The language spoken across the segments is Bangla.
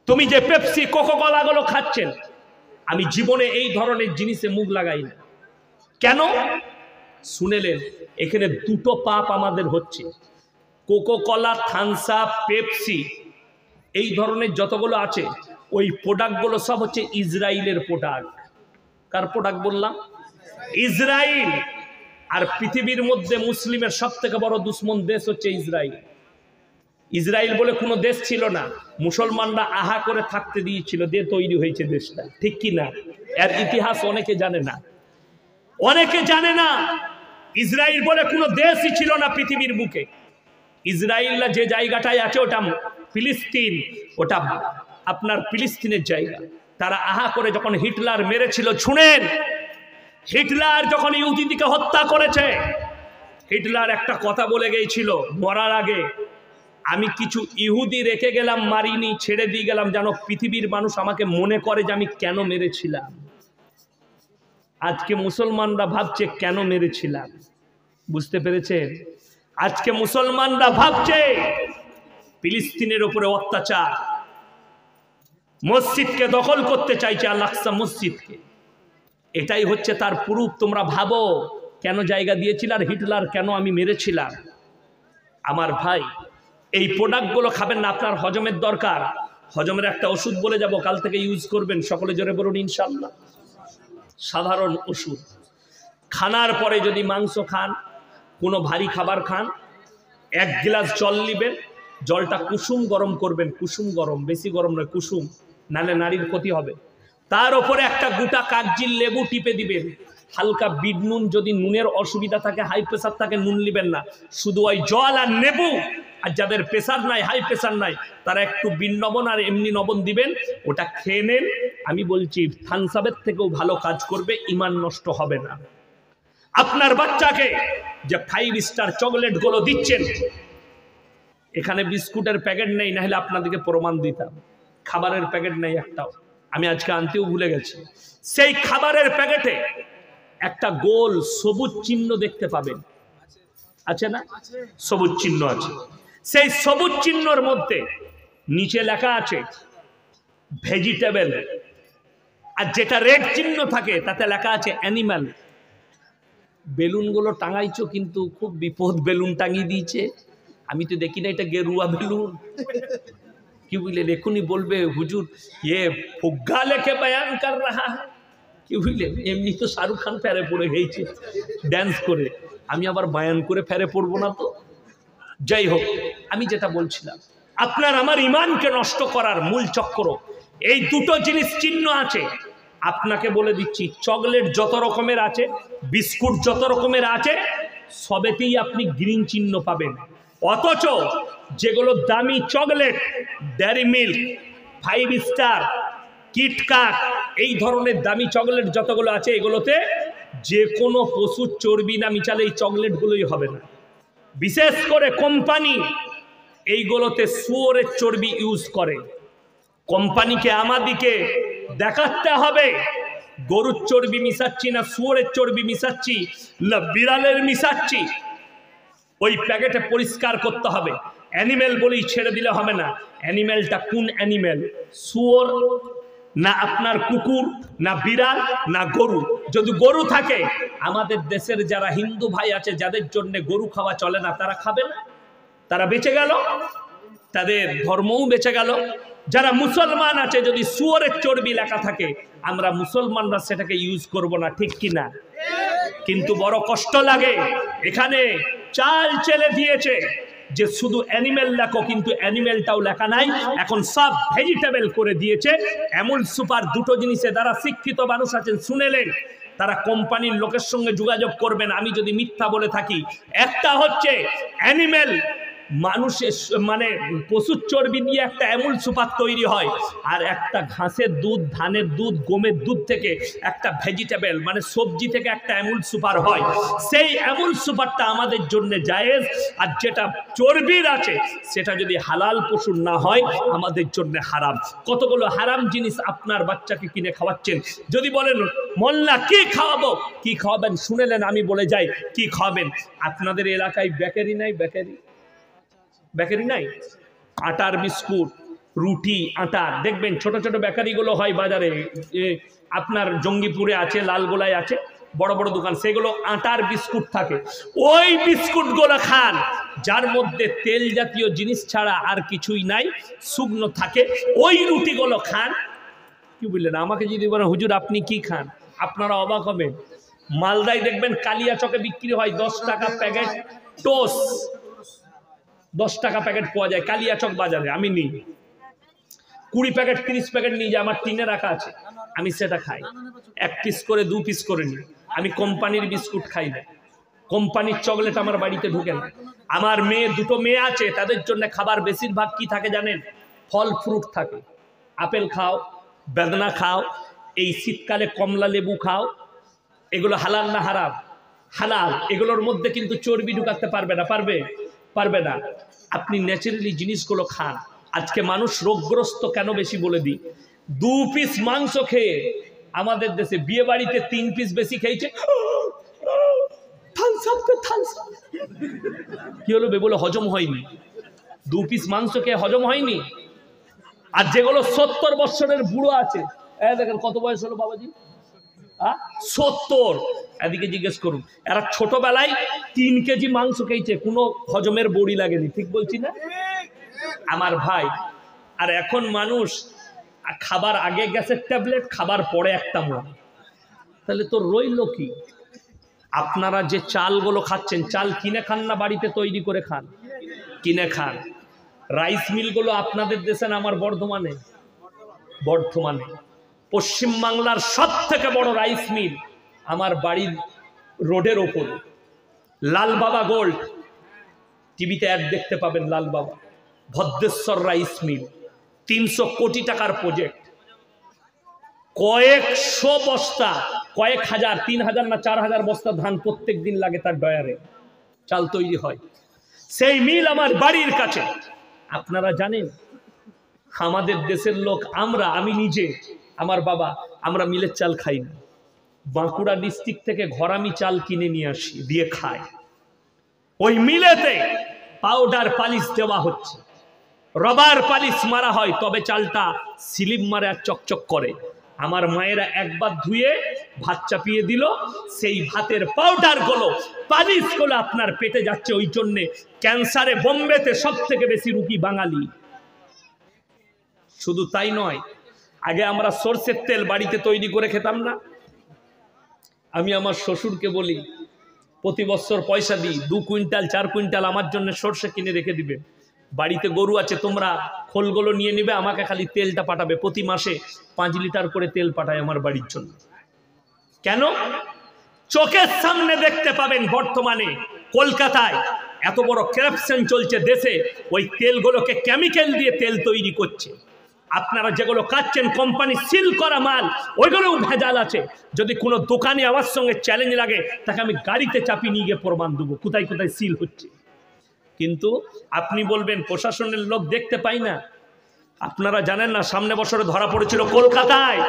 তুমি যে পেপসি কোকো কোলা গুলো খাচ্ছেন, আমি জীবনে এই ধরনের জিনিসে মুখ লাগাই না। কেন? শুনেলেন, এখানে দুটো পাপ আমাদের হচ্ছে। Coca Cola, Thums up, Pepsi, এই ধরনের যতগুলো আছে, ওই প্রোডাক্টগুলো সব হচ্ছে ইসরায়েলের প্রোডাক্ট। কার প্রোডাক্ট বললাম? ইসরায়েল। আর পৃথিবীর মধ্যে মুসলিমের সব থেকে বড় দুশ্মন দেশ হচ্ছে ইসরায়েল। ইসরায়েল বলে কোনো দেশ ছিল না, মুসলমানরা আহা করে থাকতে দিয়েছিল, দিয়ে তৈরি হয়েছে দেশটা, ঠিক কি না? এর ইতিহাস অনেকে জানে না, অনেকে জানে না। ইসরায়েল বলে কোনো দেশই ছিল না পৃথিবীর বুকে। ইসরায়েলরা যে জায়গাটায় আছে ওটা ফিলিস্তিন, ওটা আপনার ফিলিস্তিনের জায়গা। তারা আহা করে যখন হিটলার মেরেছিল, শুনেন, হিটলার যখন ইহুদিকে হত্যা করেছে, হিটলার একটা কথা বলে গিয়েছিল মরার আগে, আমি কিছু ইহুদি রেখে গেলাম, মারিনি, ছেড়ে দিয়ে গেলাম, যেন পৃথিবীর মানুষ আমাকে মনে করে যে আমি কেন মেরেছিলাম। আজকে মুসলমানরা ভাবছে কেন মেরেছিলাম, বুঝতে পেরেছেন? আজকে মুসলমানরা ভাবছে ফিলিস্তিনের উপরে অত্যাচার, মসজিদকে দখল করতে চাইছে, আল আকসা মসজিদকে। এটাই হচ্ছে তার প্রুফ। তোমরা ভাবো কেন জায়গা দিয়েছিল আর হিটলার কেন আমি মেরেছিলাম। আমার ভাই, এই প্রোডাক্টগুলো খাবেন না, আপনার হজমের দরকার। হজমের একটা ওষুধ বলে যাব, কাল থেকে ইউজ করবেন, সকলে জোরে বলুন ইনশাআল্লাহ। সাধারণ ওষুধ, খানার পরে যদি মাংস খান, কোনো ভারী খাবার খান, 1 গ্লাস জল নেবেন, জলটা কুসুম গরম করবেন, কুসুম গরম, বেশি গরম নয়, কুসুম, নালে নারীর ক্ষতি হবে। তার উপরে একটা গোটা কাগজির লেবু টিপে দিবেন, হালকা বিট নুন, যদি নুনের অসুবিধা থাকে, হাই প্রেসার থাকে, নুন নেবেন না, শুধু ওই জল আর লেবু। আর যাদের প্রেসার নাই, হাই প্রেসার নাই, তারা একটু বিন লবণ আর এমনি লবণ দিবেন, ওটা খেয়ে নেন। আমি বলছি থামস আপের থেকেও ভালো কাজ করবে, ঈমান নষ্ট হবে না। আপনার বাচ্চাকে যে 5 স্টার চকলেট গুলো দিচ্ছেন, এখানে বিস্কুটের প্যাকেট নেই, না হলে আপনাদেরকে প্রমাণ দিতাম। খাবারের প্যাকেট নেই একটাও, আমি আজকে আনতেও ভুলে গেছি। সেই খাবারের প্যাকেটে একটা গোল সবুজ চিহ্ন দেখতে পাবেন, আছে না? সবুজ চিহ্ন আছে। সেই সবুজ চিহ্নর মধ্যে নিচে লেখা আছে ভেজিটেবল, আর যেটা রেড চিহ্ন থাকে তাতে লেখা আছে অ্যানিম্যাল। বেলুনগুলো টাঙাইছো, কিন্তু খুব বিপদ, বেলুন টাঙিয়ে দিয়েছে। আমি তো দেখি না এটা গেরুয়া বেলুন। কি বুঝলেন? এখনই বলবে হুজুর ये फुग्गा लेके बयान कर रहा है। কি বুঝলেন? এমনি তো শাহরুখ খান ফেরে পড়ে গেছে ড্যান্স করে, আমি আবার বয়ান করে ফেরে পড়বো না তো। যাই হোক, আমি যেটা বলছিলাম, আপনার আমার ঈমানকে নষ্ট করার মূল চক্র এই দুটো জিনিস চিহ্ন আছে। আপনাকে বলে দিচ্ছি, চকলেট যত রকমের আছে, বিস্কুট যত রকমের আছে, সবেতেই আপনি গ্রিন চিহ্ন পাবেন। অথচ যেগুলো দামি chocolate, dairy milk, 5 star, KitKat, এই ধরনের দামি চকলেট যতগুলো আছে, এগুলোতে যে কোনো পশুর চর্বি না মিশালে এই চকলেটগুলোই হবে না। বিশেষ করে কোম্পানি এইগুলোতে শুয়োরের চর্বি ইউজ করে। কোম্পানিকে আমাদিকে দেখাতে হবে গরুর চর্বি মিশাচ্ছি না শুয়োরের চর্বি মিশাচ্ছি না বিড়ালের মিশাচ্ছি। ওই প্যাকেটে পরিষ্কার করতে হবে। অ্যানিমেল বলেই ছেড়ে দিলে হবে না। অ্যানিমেলটা কোন অ্যানিমেল? শুয়োর না আপনার কুকুর, না বিড়াল, না গরু। যদি গরু থাকে, আমাদের দেশের যারা হিন্দু ভাই আছে, যাদের জন্য গরু খাওয়া চলে না, তারা খাবে না, তারা বেঁচে গেল, তাদের ধর্মও বেঁচে গেল। যারা মুসলমান আছে, যদি শুয়োরের চর্বি লেখা থাকে, আমরা মুসলমানরা সেটাকে ইউজ করব না, ঠিক কি না? কিন্তু বড় কষ্ট লাগে, এখানে চাল চেলে দিয়েছে যে শুধু অ্যানিমেল লেখো, কিন্তু অ্যানিমেলটাও লেখা নাই, এখন সব ভেজিটেবল করে দিয়েছে। এমন সুপার দুটো জিনিসে যারা শিক্ষিত মানুষ আছেন শুনেলেন, তারা কোম্পানির লোকের সঙ্গে যোগাযোগ করবেন আমি যদি মিথ্যা বলে থাকি। একটা হচ্ছে অ্যানিমেল, মানুষের মানে পশুর চর্বি দিয়ে একটা অ্যামুল সুপার তৈরি হয়, আর একটা ঘাসের দুধ, ধানের দুধ, গমের দুধ থেকে একটা ভেজিটেবল মানে সবজি থেকে একটা অ্যামুল সুপার হয়। সেই অ্যামুল সুপারটা আমাদের জন্য জায়েজ, আর যেটা চর্বির আছে সেটা যদি হালাল পশুর না হয় আমাদের জন্য হারাম। কতগুলো হারাম জিনিস আপনার বাচ্চাকে কিনে খাওয়াচ্ছেন। যদি বলেন মোল্লা কি খাওয়াবো, কি খাওয়াবেন শুনেলেন, আমি বলে যাই কি খাওয়াবেন। আপনাদের এলাকায় বেকারি নাই? বেকারি নাই? আটার বিস্কুট, রুটি আটা দেখবেন ছোট ছোট বেকারিগুলো হয় বাজারে, আপনার জঙ্গিপুরে আছে, লালগোলায় আছে, বড় বড় দোকান, সেগুলো আটার বিস্কুট থাকে। ওই বিস্কুটগুলো খান যার মধ্যে তেল জাতীয় জিনিস ছাড়া আর কিছুই নাই, শুকনো থাকে। ওই রুটিগুলো খান। কি বললেন? আমাকে যদি বলেন হুজুর আপনি কি খান, আপনারা অবাক হবেন। মালদায় দেখবেন কালিয়া চকে বিক্রি হয় 10 টাকা প্যাকেট টোস্ট, 10 টাকা প্যাকেট পাওয়া যায় কালিয়া চক বাজারে। আমি নিই 20 প্যাকেট 30 প্যাকেট নিয়ে যাই, আমার টিনে রাখা আছে, আমি সেটা খাই। 1 পিস করে 2 পিস করে নিই। আমি কোম্পানির বিস্কুট খাই না, কোম্পানির চকলেট আমার বাড়িতে ঢুকে না। আমার মেয়ে, 2টো মেয়ে আছে, তাদের জন্য খাবার বেশিরভাগ কি থাকে জানেন? ফল ফ্রুট থাকে। আপেল খাও, বেদনা খাও, এই শীতকালে কমলা লেবু খাও। এগুলো হালাল না হারাম? হালাল। এগুলোর মধ্যে কিন্তু চর্বি ঢুকাতে পারবে না, পারবে না। আপনি ন্যাচারালি জিনিসগুলো খান। আজকে মানুষ রোগগ্রস্ত কেন বেশি বলে দিই, 2 পিস মাংস খেয়ে আমাদের দেশে বিয়ে বাড়িতে 3 পিস বেশি খেয়েছে। কি হলো বে? বলে হজম হয়নি। 2 পিস মাংস খেয়ে হজম হয়নি। আর যেগুলো 70 বছরের বুড়ো আছে, দেখেন কত বয়স হলো বাবাজি? 70। এদিকে জিজ্ঞেস করুন, এরা ছোটবেলায় 3 কেজি মাংস খেয়েছে, কোনো হজমের বড়ি লাগেনি। ঠিক বলছি না আমার ভাই? আর এখন মানুষ খাবার আগে গ্যাসের ট্যাবলেট, খাবার পরে একটা মন। তাহলে তো রইল কি? আপনারা যে চালগুলো খাচ্ছেন, চাল কিনে খান না বাড়িতে তৈরি করে খান? কিনে খান। রাইস মিলগুলো আপনাদের দেশে না আমার বর্ধমানে? পশ্চিমবাংলার সব থেকে বড় রাইস মিল আমার বাড়ির রোডের ওপর, লাল বাবা গোল্ড। টিভিতে অ্যাড দেখতে পাবেন, লাল বাবা ভদ্রেশ্বর রাইস মিল, 300 কোটি টাকার প্রজেক্ট। কয়েকশো বস্তা, কয়েক হাজার, 3000 না 4000 বস্তা ধান প্রত্যেক দিন লাগে তার ডয়ারে, চাল তৈরি হয়। সেই মিল আমার বাড়ির কাছে। আপনারা জানেন আমাদের দেশের লোক, আমি নিজে, আমার বাবা, আমরা মিলের চাল খাই না। বাঁকুড়া ডিস্ট্রিক্ট থেকে ঘরামি চাল কিনে নিয়ে আসি, দিয়ে খাই। ওই মিলেতে পাউডার পালিশ দেওয়া হচ্ছে, রবার পালিশ মারা হয়, তবে চালটা স্লিপ মারে আর চকচক করে। আমার মায়েরা একবার ধুয়ে ভাত চাপিয়ে দিল, সেই ভাতের পাউডার গুলো, পালিশ গুলো আপনার পেটে যাচ্ছে। ওই জন্যে ক্যান্সারে বোম্বেতে সব থেকে বেশি রুগী বাঙালি। শুধু তাই নয়, আগে আমরা সরষের তেল বাড়িতে তৈরি করে খেতাম না। আমি আমার শ্বশুরকে বলি প্রতি বছর পয়সা দিই, 2 কুইন্টাল 4 কুইন্টাল আমার জন্য সরষে কিনে রেখে দিবে। বাড়িতে গরু আছে, তোমরা খোলগুলো নিয়ে নিবে, আমাকে খালি তেলটা পাঠাবে। প্রতি মাসে 5 লিটার করে তেল পাঠায় আমার বাড়ির জন্য। কেন? চোখের সামনে দেখতে পাবেন বর্তমানে কলকাতায় এত বড় করাপশন চলছে দেশে, ওই তেলগুলোকে কেমিক্যাল দিয়ে তেল তৈরি করছে। আপনারা যেগুলো খাচ্ছেন কোম্পানি সিল করা মাল, ওইগুলোও ভেজাল আছে। যদি কোনো দোকানে আমার সঙ্গে চ্যালেঞ্জ লাগে, তাকে আমি গাড়িতে চাপিয়ে নিয়ে গিয়ে প্রমাণ দেবো কোথায় কোথায় সিল হচ্ছে। কিন্তু আপনি বলবেন প্রশাসনের লোক দেখতে পাই না। আপনারা জানেন না, সামনে বছরে ধরা পড়েছিল কলকাতায়,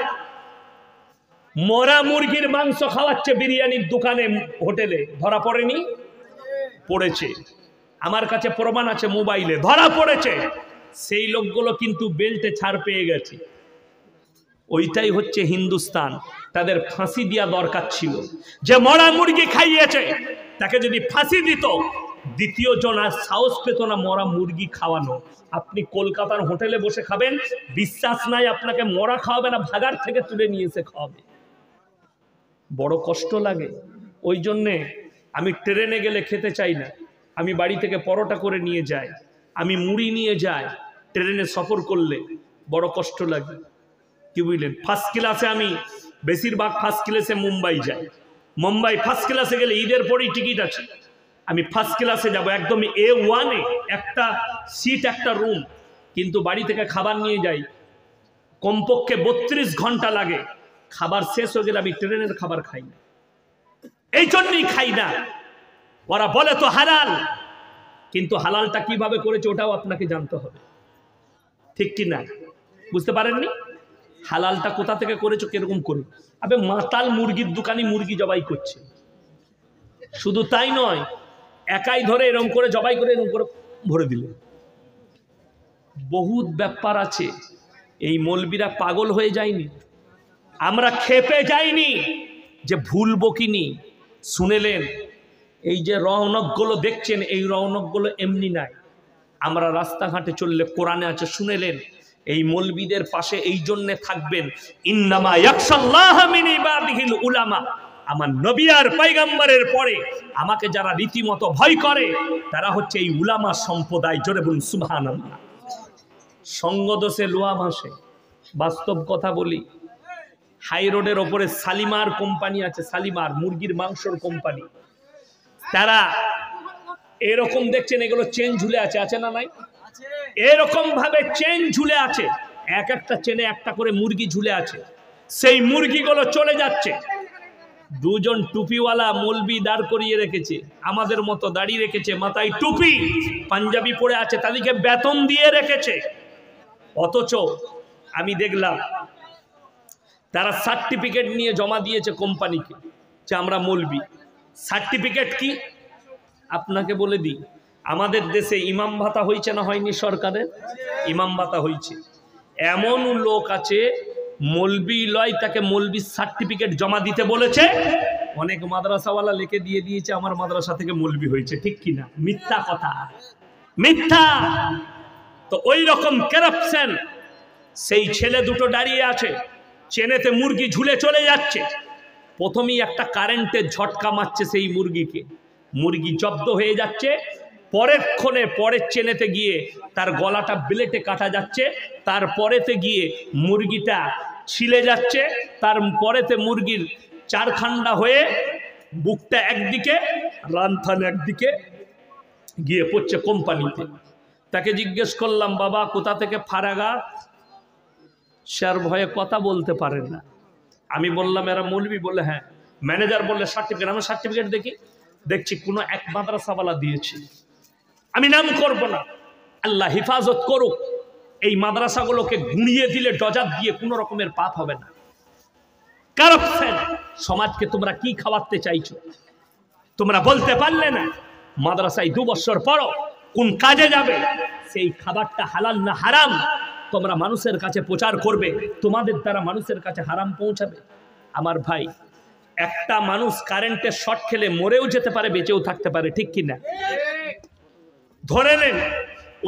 মরা মুরগির মাংস খাওয়াচ্ছে বিরিয়ানির দোকানে, হোটেলে। ধরা পড়েনি? পড়েছে। আমার কাছে প্রমাণ আছে, মোবাইলে ধরা পড়েছে। সেই লোকগুলো কিন্তু বেল্টে ছাড় পেয়ে গেছে। ওইটাই হচ্ছে হিন্দুস্তান। তাদের ফাঁসি দেওয়া দরকার ছিল। যে মরা মুরগি খাইয়েছে তাকে যদি ফাঁসি দিত, দ্বিতীয় জন আর সাহস পেত না মরা মুরগি খাওয়ানো। আপনি কলকাতার হোটেলে বসে খাবেন, বিশ্বাস নাই আপনাকে মরা খাওয়াবে না, ভাগার থেকে তুলে নিয়ে এসে খাওয়াবে। বড় কষ্ট লাগে। ওই জন্যে আমি ট্রেনে গেলে খেতে চাই না, আমি বাড়ি থেকে পরোটা করে নিয়ে যাই, আমি মুড়ি নিয়ে যাই। ট্রেনে সফর করলে বড় কষ্ট লাগে। কি বুঝলেন? ফার্স্ট ক্লাসে, আমি বেশিরভাগ ফার্স্ট ক্লাসে মুম্বাই যাই। মুম্বাই ফার্স্ট ক্লাসে গেলে ঈদের পরেই টিকিট আছে, আমি ফার্স্ট ক্লাসে যাব, একদম A1-এ, একটা সিট একটা রুম। কিন্তু বাড়ি থেকে খাবার নিয়ে যাই, কমপক্ষে 32 ঘন্টা লাগে। খাবার শেষ হয়ে গেলে আমি ট্রেনের খাবার খাই না। এই জন্যই খাই না। ওরা বলে তো হালাল, কিন্তু হালালটা কিভাবে করেছে ওটাও আপনাকে জানতে হবে। ঠিক কি না? বুঝতে পারেননি? হালালটা কোথা থেকে করেছো, কিরকম করে? আবে মাতাল মুরগির দোকানে মুরগি জবাই করছে। শুধু তাই নয়, একাই ধরে এরকম করে জবাই করে এরকম করে ভরে দিলে। বহুত ব্যাপার আছে। এই মৌলবীরা পাগল হয়ে যায়নি, আমরা খেপে যাইনি যে ভুলবো কিনি। শুনেলেন এই যে রৌনকগুলো দেখছেন, এই রৌনকগুলো এমনি নাই। আমরা রাস্তাঘাটে চললে কোরআনে আছে, শুনেলেন এই মৌলবীদের পাশে এই জন্যে থাকবেন, ইন্নামা ইয়াখশাল্লাহ মিন ইবাদিহিল উলামা। আমার নবী আর পয়গম্বরের পরে আমাকে যারা রীতিমতো ভয় করে তারা হচ্ছে এই উলামা সম্প্রদায়। জোরে বলুন সুবহানাল্লাহ। সঙ্গ দোষে লোয়া ভাসে, বাস্তব কথা বলি। হাই রোডের ওপরে শালিমার কোম্পানি আছে, শালিমার মুরগির মাংসর কোম্পানি। তারা এরকম দেখছেন, এগুলো চেন ঝুলে আছে, আছে না নাই? এরকম ভাবে চেন ঝুলে আছে, এক একটা চেনে একটা করে মুরগি ঝুলে আছে। সেই মুরগিগুলো চলে যাচ্ছে, দুজন টুপিওয়ালা মৌলবি দাঁড় করিয়ে রেখেছে, আমাদের মতো দাড়ি রেখেছে, মাথায় টুপি, পাঞ্জাবি পরে আছে, তাদেরকে বেতন দিয়ে রেখেছে। অথচ আমি দেখলাম তারা সার্টিফিকেট নিয়ে জমা দিয়েছে কোম্পানিকে যে আমরা মৌলবি। সার্টিফিকেট কি আপনাকে বলে দিই, আমাদের দেশে ইমাম ভাতা হয়েছে না হয়নি? সরকারের ইমাম ভাতা হয়েছে। এমন লোক আছে মৌলবি লয়, তাকে মৌলবির সার্টিফিকেট জমা দিতে বলেছে। অনেক মাদ্রাসাওয়ালা লিখে দিয়ে দিয়েছে আমার মাদ্রাসা থেকে মৌলবি হয়েছে। ঠিক কিনা? মিথ্যা কথা, মিথ্যা। তো ওই রকম কারাপশন। সেই ছেলে দুটো দাঁড়িয়ে আছে, চেনেতে মুরগি ঝুলে চলে যাচ্ছে। প্রথমেই একটা কারেন্টের ঝটকা মারছে সেই মুরগিকে, মুরগি জব্দ হয়ে যাচ্ছে। পরেক্ষণে পরের চেনেতে গিয়ে তার গলাটা ব্লেটে কাটা যাচ্ছে, তারপরেতে গিয়ে মুরগিটা ছিলে যাচ্ছে, তার পরেতে মুরগির চারখান্ডা হয়ে বুকটা একদিকে, রানথান একদিকে গিয়ে পড়ছে কোম্পানিতে। তাকে জিজ্ঞেস করলাম, বাবা কোথা থেকে ফারাগা? সে আর ভয়ে কথা বলতে পারে না। আমি বললাম এরা মৌলবি? বলে হ্যাঁ। ম্যানেজার বললে সার্টিফিকেট? আমার সার্টিফিকেট দেখি। দেখছি কোনো এক মাদ্রাসাওয়ালা দিয়েছে, আমি নাম করব না। আল্লাহ হিফাজত করুক, এই মাদ্রাসাগুলোকে গুঁড়িয়ে দিলে ডজার দিয়ে কোনো রকমের পাপ হবে না। কারাপশন। সমাজকে তোমরা কি খাওয়াতে চাইছো তোমরা বলতে পারলে না। মাদ্রাসায় 2 বছর পরও কোন কাজে যাবে, সেই খাবারটা হালাল না হারাম তোমরা মানুষের কাছে প্রচার করবে, তোমাদের দ্বারা মানুষের কাছে হারাম পৌঁছাবে। আমার ভাই, একটা মানুষ কারেন্টের শর্ট খেলে মরেও যেতে পারে, বেঁচেও থাকতে পারে। ঠিক কিনা? ধরে নেন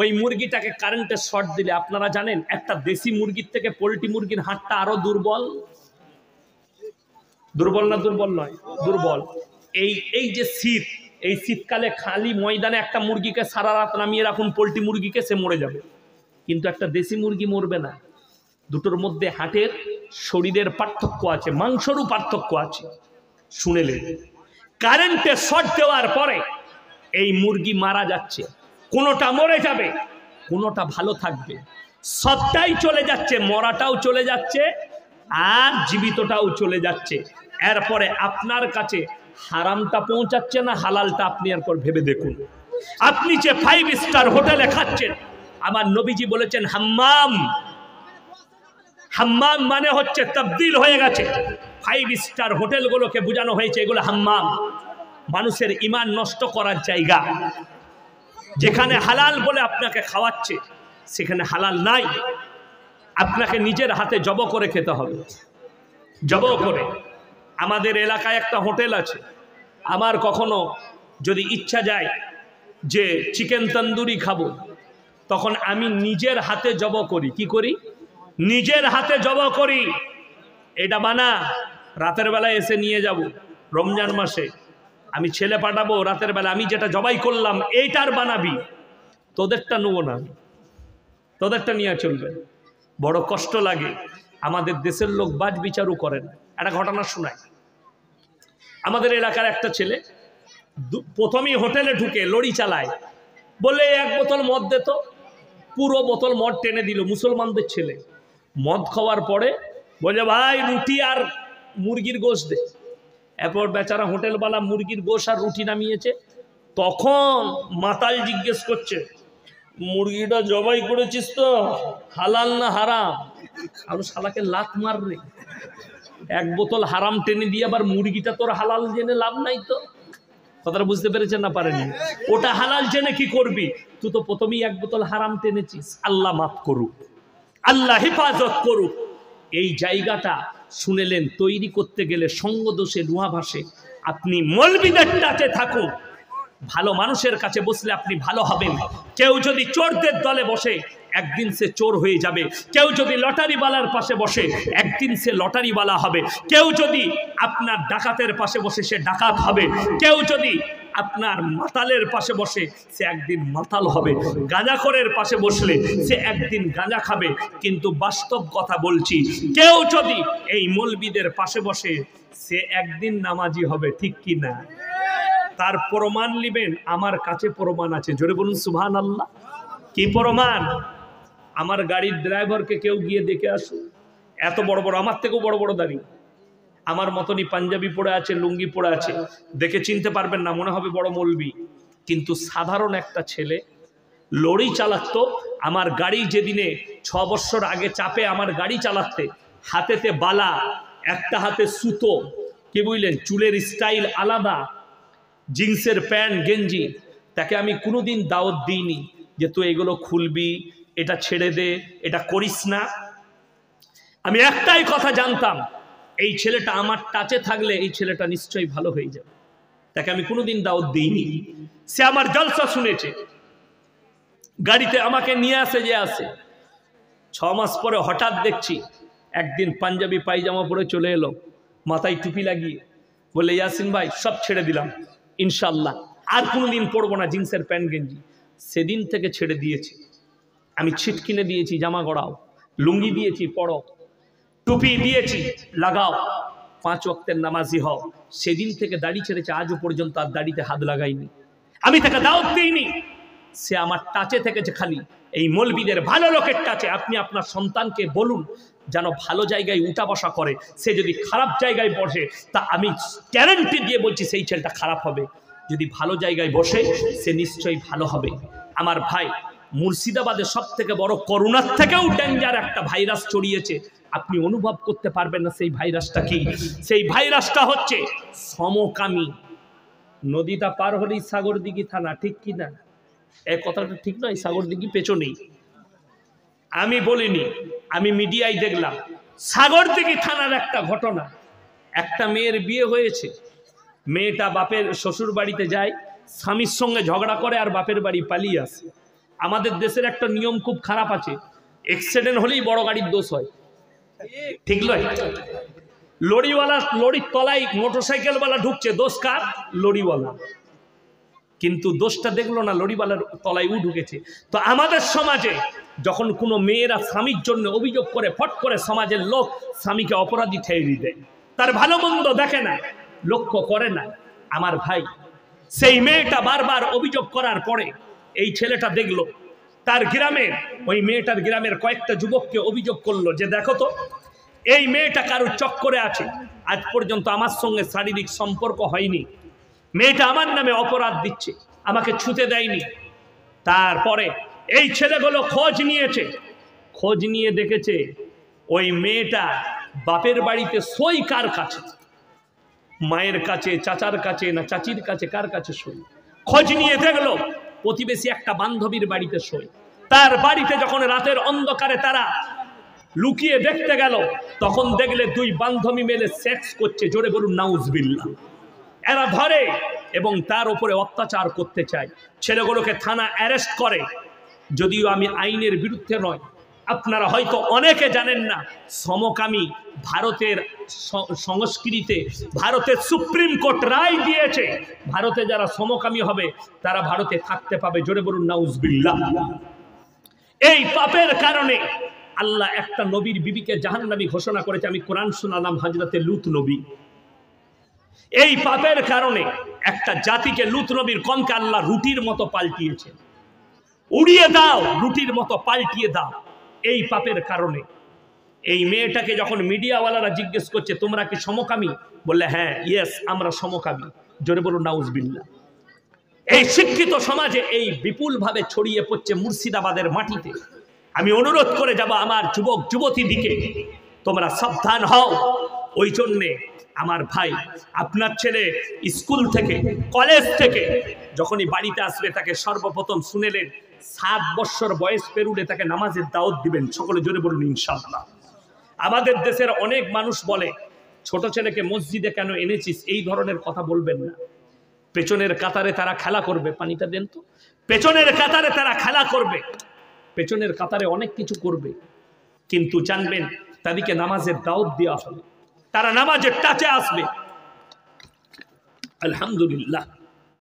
ওই মুরগিটাকে কারেন্টের শর্ট দিলে, আপনারা জানেন একটা দেশি মুরগির থেকে পোল্ট্রি মুরগির হাড়টা আরো দুর্বল। দুর্বল না দুর্বল নয়? দুর্বল। এই যে শীত, এই শীতকালে খালি ময়দানে একটা মুরগিকে সারা রাত নামিয়ে রাখুন, পোল্ট্রি মুরগিকে, সে মরে যাবে। কিন্তু একটা দেশি মুরগি মরবে না। দুটোর মধ্যে হাটের শরীরের পার্থক্য আছে, মাংসরও পার্থক্য আছে। শুনেলেন কারেন্টে শর্ট দেওয়ার পরে এই মুরগি মারা যাচ্ছে, কোনোটা মরে যাবে, কোনোটা ভালো থাকবে, সবটাই চলে যাচ্ছে, মরাটাও চলে যাচ্ছে আর জীবিতটাও চলে যাচ্ছে। এরপরে আপনার কাছে হারামটা পৌঁছাচ্ছে না হালালটা? আপনি এরপর ভেবে দেখুন। আপনি যে 5 স্টার হোটেলে খাচ্ছেন, আমার নবীজি বলেছেন হাম্মাম। হাম্মাম মানে হচ্ছে তবদিল হয়ে গেছে। 5 স্টার হোটেলগুলোকে বোঝানো হয়েছে এগুলো হাম্মাম, মানুষের ঈমান নষ্ট করার জায়গা। যেখানে হালাল বলে আপনাকে খাওয়াচ্ছে সেখানে হালাল নাই, আপনাকে নিজের হাতে জব করে খেতে হবে। জব করে। আমাদের এলাকায় একটা হোটেল আছে, আমার কখনো যদি ইচ্ছা যায় যে চিকেন তন্দুরি খাবো, তখন আমি নিজের হাতে জব করি। কি করি? নিজের হাতে জব করি। এটা বানা, রাতের বেলায় এসে নিয়ে যাব। রমজান মাসে আমি ছেলে পাঠাবো, রাতের বেলা আমি যেটা জবাই করলাম এইটার বানাবি, তোদেরটা নেবো না, তোদেরটা নিয়ে চলবে। বড় কষ্ট লাগে। আমাদের দেশের লোক বাজ বিচারও করে না। একটা ঘটনা শোনায়। আমাদের এলাকার একটা ছেলে প্রথমেই হোটেলে ঢুকে লড়ি চালায়, বলে 1 বোতল মদ দে তো। পুরো বোতল মদ টেনে দিল। মুসলমানদের ছেলে। মদ খাওয়ার পরে বলে ভাই রুটি আর মুরগির গোশ দে। এরপর বেচারা হোটেলওয়ালা মুরগির গোশ আর রুটি নামিয়েছে। তখন মাতাল জিজ্ঞেস করছে, মুরগিটা জবাই করেছিস তো হালাল না হারাম? আর শালাকে লাত মাররে। 1 বোতল হারাম টেনে দিয়ে আবার মুরগিটা তোর হালাল জেনে লাভ নাই তো। কথাটা বুঝতে পেরেছেন না পারেনি? ওটা হালাল জেনে কি করবি? তুই তো প্রথমেই এক বোতল হারাম টেনেছিস। আল্লাহ মাফ করুক, আল্লাহ হেফাজত করুক। এই জায়গাটা শুনেলেন, তৈরি করতে গেলে সঙ্গ দোষে লোহা ভাসে। আপনি মৌলবীদের টাচে থাকুন, ভালো মানুষের কাছে বসলে আপনি ভালো হবেন। কেউ যদি চোরদের দলে বসে একদিন সে চোর হয়ে যাবে। কেউ যদি লটারিওয়ালার পাশে বসে একদিন সে লটারিওয়ালা হবে। কেউ যদি আপনার ডাকাতের পাশে বসে সে ডাকাত হবে। কেউ যদি আপনার মাতালের পাশে বসে সে একদিন মাতাল হবে। গাঁজাখোরের পাশে বসলে সে একদিন গাঁজা খাবে। কিন্তু বাস্তব কথা বলছি, কেউ যদি এই মৌলবীদের পাশে বসে সে একদিন নামাজি হবে, ঠিক কি না? তার প্রমাণ নিবেন, আমার কাছে প্রমাণ আছে। জোরে বলুন সুবহানাল্লাহ। কি প্রমাণ? আমার গাড়ির ড্রাইভারকে কেউ গিয়ে দেখে আসুন, এত বড় বড়, আমার থেকেও বড় বড় দাড়ি, আমার মতনই পাঞ্জাবি পরে আছে, লুঙ্গি পরে আছে, দেখে চিনতে পারবেন না, মনে হবে বড় মৌলবি। কিন্তু সাধারণ একটা ছেলে লরি চালাতো। আমার গাড়ি যেদিনে 6 বছর আগে চাপে আমার গাড়ি চালাতে, হাতেতে বালা, একটা হাতে সুতো, কি বুঝলেন, চুলের স্টাইল আলাদা, জিন্সের প্যান্ট গেঞ্জি। তাকে আমি কোনোদিন দাওয়াত দিইনি যে তুই এগুলো খুলবি, এটা ছেড়ে দে, এটা করিস না। আমি একটাই কথা জানতাম, এই ছেলেটা আমার টাচে থাকলে এই ছেলেটা নিশ্চয়ই ভালো হয়ে যাবে। তাকে আমি কোনোদিন দাওয়াত দিইনি। সে আমার জলসা শুনেছে, গাড়িতে আমাকে নিয়ে আসে যে আসে। 6 মাস পরে হঠাৎ দেখছি একদিন পাঞ্জাবি পায়জামা পরে চলে এলো, মাথায় টুপি লাগিয়ে, বলে ইয়াসিন ভাই সব ছেড়ে দিলাম ইনশাল্লাহ, আর কোনোদিন পরবো না জিন্সের প্যান্ট গেঞ্জি। সেদিন থেকে ছেড়ে দিয়েছি। আমি ছিট কিনে দিয়েছি, জামা গড়াও, লুঙ্গি দিয়েছি পরো, টুপি দিয়েছি লাগাও, 5 ওয়াক্তের নামাজি হও। সেদিন থেকে দাড়ি ছেড়েছে, আজও পর্যন্ত আর দাড়িতে হাত লাগাইনি। আমি তাকে দাওয়াত দিইনি, সে আমার টাচে থেকেছে খালি এই মৌলবীদের ভালো লোকের টাচে। আপনি আপনার সন্তানকে বলুন যেন ভালো জায়গায় উঠা বসা করে। সে যদি খারাপ জায়গায় বসে তা আমি গ্যারান্টি দিয়ে বলছি সেই ছেলেটা খারাপ হবে। যদি ভালো জায়গায় বসে সে নিশ্চয়ই ভালো হবে। আমার ভাই, মুর্শিদাবাদে সব থেকে বড় করোনার থেকেও ডেঞ্জার একটা ভাইরাস ছড়িয়েছে, আপনি অনুভব করতে পারবেন না সেই ভাইরাসটা কি। সেই ভাইরাসটা হচ্ছে সমকামী। নদীটা পার হলেই সাগরদিঘি থানা, ঠিক কি না? এই কথাটা ঠিক নয়? সাগরদিঘি পেছনেই, আমি বলিনি, আমি মিডিয়ায় দেখলাম। সাগরদিঘি থানার একটা ঘটনা, একটা মেয়ের বিয়ে হয়েছে, মেয়েটা বাপের শ্বশুর বাড়িতে যায়, স্বামীর সঙ্গে ঝগড়া করে আর বাপের বাড়ি পালিয়ে আসে। আমাদের দেশের একটা নিয়ম খুব খারাপ আছে, অ্যাক্সিডেন্ট হলেই বড় গাড়ির দোষ হয়, ঠিক নয়? লরিওয়ালা, লরির তলায় মোটরসাইকেলওয়ালা ঢুকছে, দোষ কার? লরিওয়ালা। কিন্তু দোষটা দেখলো না, লরিওয়ালার তলায় ঢুকেছে। তো আমাদের সমাজে যখন কোনো মেয়েরা স্বামীর জন্য অভিযোগ করে, ফট করে সমাজের লোক স্বামীকে অপরাধী ঠেরিয়ে দেয়, তার ভালো মন্দ দেখে না, লক্ষ্য করে না। আমার ভাই, সেই মেয়েটা বারবার অভিযোগ করার পরে এই ছেলেটা দেখলো, তার গ্রামের, ওই মেয়েটার গ্রামের কয়েকটা যুবককে অভিযোগ করলো যে দেখো তো এই মেয়েটা কারোর চক্করে আছে, আজ পর্যন্ত আমার সঙ্গে শারীরিক সম্পর্ক হয়নি, মেয়েটা আমার নামে অপরাধ দিচ্ছে, আমাকে ছুতে দেয়নি। তারপরে এই ছেলেগুলো খোঁজ নিয়েছে, খোঁজ নিয়ে দেখেছে ওই মেয়েটা বাপের বাড়িতে সই কার কাছে, মায়ের কাছে, চাচার কাছে, না চাচির কাছে, কার কাছে সই? খোঁজ নিয়ে দেখলো প্রতিবেশী একটা বান্ধবীর বাড়িতে সই। তার বাড়িতে যখন রাতের অন্ধকারে তারা লুকিয়ে দেখতে গেল, তখন দেখলে 2 বান্ধবী মিলে সেক্স করছে। জোরে বলুন নাউজুবিল্লাহ। এরা ধরে এবং তার উপরে অত্যাচার করতে চায়। ছেলেগুলোকে থানা অ্যারেস্ট করে। যদিও আমি আইনের বিরুদ্ধে নয়, আপনারা হয়তো অনেকে জানেন না, সমকামী ভারতের সংস্কৃতিতে, ভারতের সুপ্রিম কোর্ট রায় দিয়েছে, ভারতে যারা সমকামী হবে তারা ভারতে থাকতে পাবে। জোরে বলুন নাউজুবিল্লাহ। এই পাপের কারণে আল্লাহ একটা নবীর বিবিকে জাহান্নামী ঘোষণা করেছে। আমি কোরআন শোনালাম, হযরতে লূত নবী। এই পাপের কারণে একটা জাতিকে, লূত নবীর কমকে আল্লাহ রুটির মতো পাল্টিয়েছে। উড়িয়ে দাও, রুটির মতো পাল্টিয়ে দাও। এই পাপের কারণে এই মেয়েটাকে যখন মিডিয়াওয়ালারা জিজ্ঞেস করছে তোমরা কি সমকামী, বললে হ্যাঁ, ইয়েস, আমরা সমকামী। জোরে বলুন নাউজুবিল্লাহ। এই শিক্ষিত সমাজে এই বিপুলভাবে ছড়িয়ে পড়ছে মুর্শিদাবাদের মাটিতে। আমি অনুরোধ করে যাব আমার যুবক যুবতী দিকে, তোমরা সাবধান হও। ওই জন্যে আমার ভাই, আপনার ছেলে স্কুল থেকে কলেজ থেকে যখনই বাড়িতে আসবে তাকে সর্বপ্রথম শুনেলেন 7 বছর বয়স পেরুলে তাকে নামাজের দাওয়াত দিবেন। সকলে জোরে বলুন ইনশাআল্লাহ। আমাদের দেশের অনেক মানুষ বলে ছোট ছেলেকে মসজিদে কেন এনেছিস, এই ধরনের কথা বলবেন না। পেছনের কাতারে তারা খেলা করবে, পানিটা দেন তো। পেছনের কাতারে তারা খেলা করবে, পেছনের কাতারে অনেক কিছু করবে, কিন্তু জানবেন তাদেরকে নামাজের দাওয়াত দেওয়া হবে, তারা নামাজের টাচে আসবে। আলহামদুলিল্লাহ।